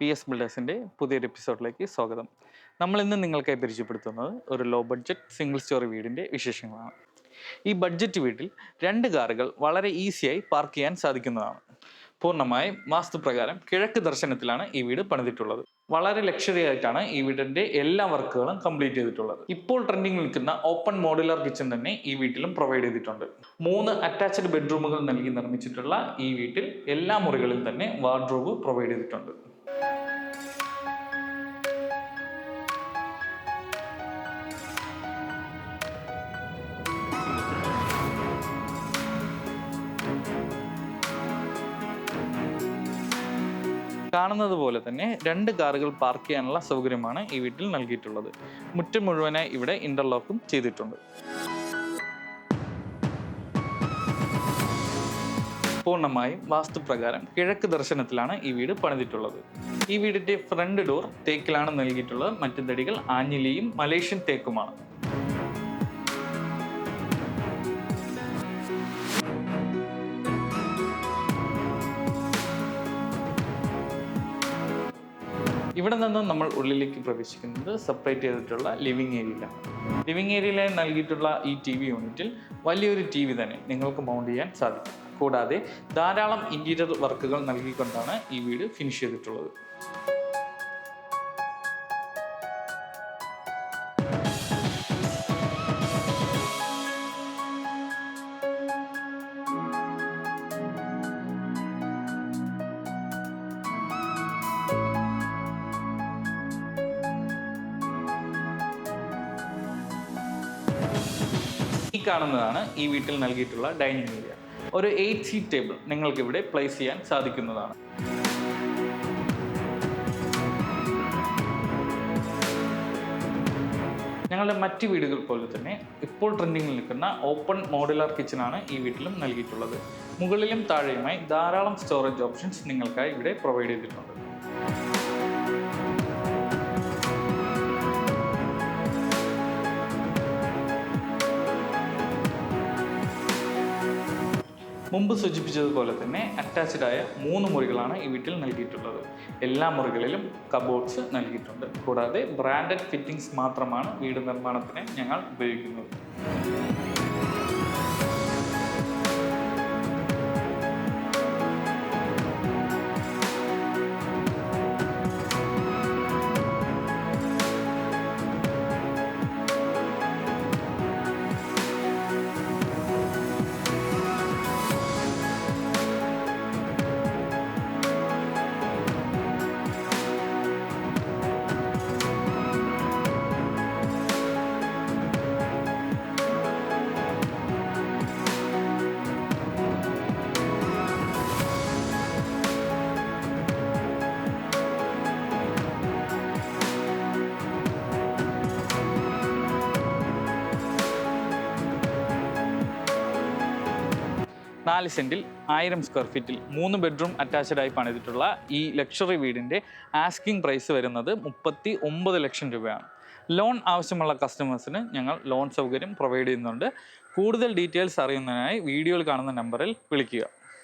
P S ബിൽഡേഴ്സിൻ്റെ പുതിയൊരു എപ്പിസോഡിലേക്ക് സ്വാഗതം. നമ്മൾ ഇന്ന് നിങ്ങൾക്കായി പരിചയപ്പെടുത്തുന്നത് ഒരു ലോ ബഡ്ജറ്റ് സിംഗിൾ സ്റ്റോറി വീടിൻ്റെ വിശേഷങ്ങളാണ്. ഈ ബഡ്ജറ്റ് വീട്ടിൽ 2 കാറുകൾ വളരെ ഈസിയായി പാർക്ക് ചെയ്യാൻ സാധിക്കുന്നതാണ്. പൂർണ്ണമായും വാസ്തുപ്രകാരം കിഴക്ക് ദർശനത്തിലാണ് ഈ വീട് പണിതിട്ടുള്ളത്. വളരെ ലക്ഷറി ആയിട്ടാണ് ഈ വീടിന്റെ എല്ലാ വർക്കുകളും കംപ്ലീറ്റ് ചെയ്തിട്ടുള്ളത്. ഇപ്പോൾ ട്രെൻഡിംഗ് നിൽക്കുന്ന ഓപ്പൺ മോഡുലാർ കിച്ചൺ തന്നെ ഈ വീട്ടിലും പ്രൊവൈഡ് ചെയ്തിട്ടുണ്ട്. 3 അറ്റാച്ച്ഡ് ബെഡ്റൂമുകൾ നൽകി നിർമ്മിച്ചിട്ടുള്ള ഈ വീട്ടിൽ എല്ലാ മുറികളിലും തന്നെ വാർഡ്രോബ് പ്രൊവൈഡ് ചെയ്തിട്ടുണ്ട്. കാണുന്നത് പോലെ തന്നെ 2 കാറുകൾ പാർക്ക് ചെയ്യാനുള്ള സൗകര്യമാണ് ഈ വീട്ടിൽ നൽകിയിട്ടുള്ളത്. മുറ്റം മുഴുവനായി ഇവിടെ ഇന്റർലോക്കും ചെയ്തിട്ടുണ്ട്. പൂർണ്ണമായും വാസ്തുപ്രകാരം കിഴക്ക് ദർശനത്തിലാണ് ഈ വീട് പണിതിട്ടുള്ളത്. ഈ വീടിന്റെ ഫ്രണ്ട് ഡോർ തേക്കിലാണ് നൽകിയിട്ടുള്ളത്. മറ്റു തടികൾ ആഞ്ഞിലിയും മലേഷ്യൻ തേക്കുമാണ്. ഇവിടെ നിന്ന് നമ്മൾ ഉള്ളിലേക്ക് പ്രവേശിക്കുന്നത് സെപ്പറേറ്റ് ചെയ്തിട്ടുള്ള ലിവിംഗ് ഏരിയയിലാണ്. ലിവിംഗ് ഏരിയയിലായി നൽകിയിട്ടുള്ള ഈ TV യൂണിറ്റിൽ വലിയൊരു TV തന്നെ നിങ്ങൾക്ക് മൗണ്ട് ചെയ്യാൻ സാധിക്കും. കൂടാതെ ധാരാളം ഇന്റീരിയർ വർക്കുകൾ നൽകിക്കൊണ്ടാണ് ഈ വീട് ഫിനിഷ് ചെയ്തിട്ടുള്ളത്. ഈ കാണുന്നതാണ് ഈ വീട്ടിൽ നൽകിയിട്ടുള്ള ഡൈനിങ് ഏരിയ. ഒരു 8 സീറ്റ് ടേബിൾ നിങ്ങൾക്ക് ഇവിടെ പ്ലേസ് ചെയ്യാൻ സാധിക്കുന്നതാണ്. ഞങ്ങളുടെ മറ്റ് വീടുകൾ പോലെ തന്നെ ഇപ്പോൾ ട്രെൻഡിങ്ങിൽ നിൽക്കുന്ന ഓപ്പൺ മോഡുലാർ കിച്ചണാണ് ഈ വീട്ടിലും നൽകിയിട്ടുള്ളത്. മുകളിലും താഴെയുമായി ധാരാളം സ്റ്റോറേജ് ഓപ്ഷൻസ് നിങ്ങൾക്കായി ഇവിടെ പ്രൊവൈഡ് ചെയ്തിട്ടുണ്ട്. മുമ്പ് സൂചിപ്പിച്ചതുപോലെ തന്നെ അറ്റാച്ച്ഡ് ആയ 3 മുറികളാണ് ഈ വീട്ടിൽ നൽകിയിട്ടുള്ളത്. എല്ലാ മുറികളിലും കബോർഡ്സ് നൽകിയിട്ടുണ്ട്. കൂടാതെ ബ്രാൻഡഡ് ഫിറ്റിംഗ്സ് മാത്രമാണ് വീട് നിർമ്മാണത്തിന് ഞങ്ങൾ ഉപയോഗിക്കുന്നത്. നാല് സെന്റിൽ 1000 സ്ക്വയർ ഫീറ്റിൽ 3 ബെഡ്റൂം അറ്റാച്ച്ഡ് ആയി പണിതിട്ടുള്ള ഈ ലക്ഷറി വീടിൻ്റെ ആസ്കിംഗ് പ്രൈസ് വരുന്നത് 39 ലക്ഷം രൂപയാണ്. ലോൺ ആവശ്യമുള്ള കസ്റ്റമേഴ്സിന് ഞങ്ങൾ ലോൺ സൗകര്യം പ്രൊവൈഡ് ചെയ്യുന്നുണ്ട്. കൂടുതൽ ഡീറ്റെയിൽസ് അറിയുന്നതിനായി വീഡിയോയിൽ കാണുന്ന നമ്പറിൽ വിളിക്കുക.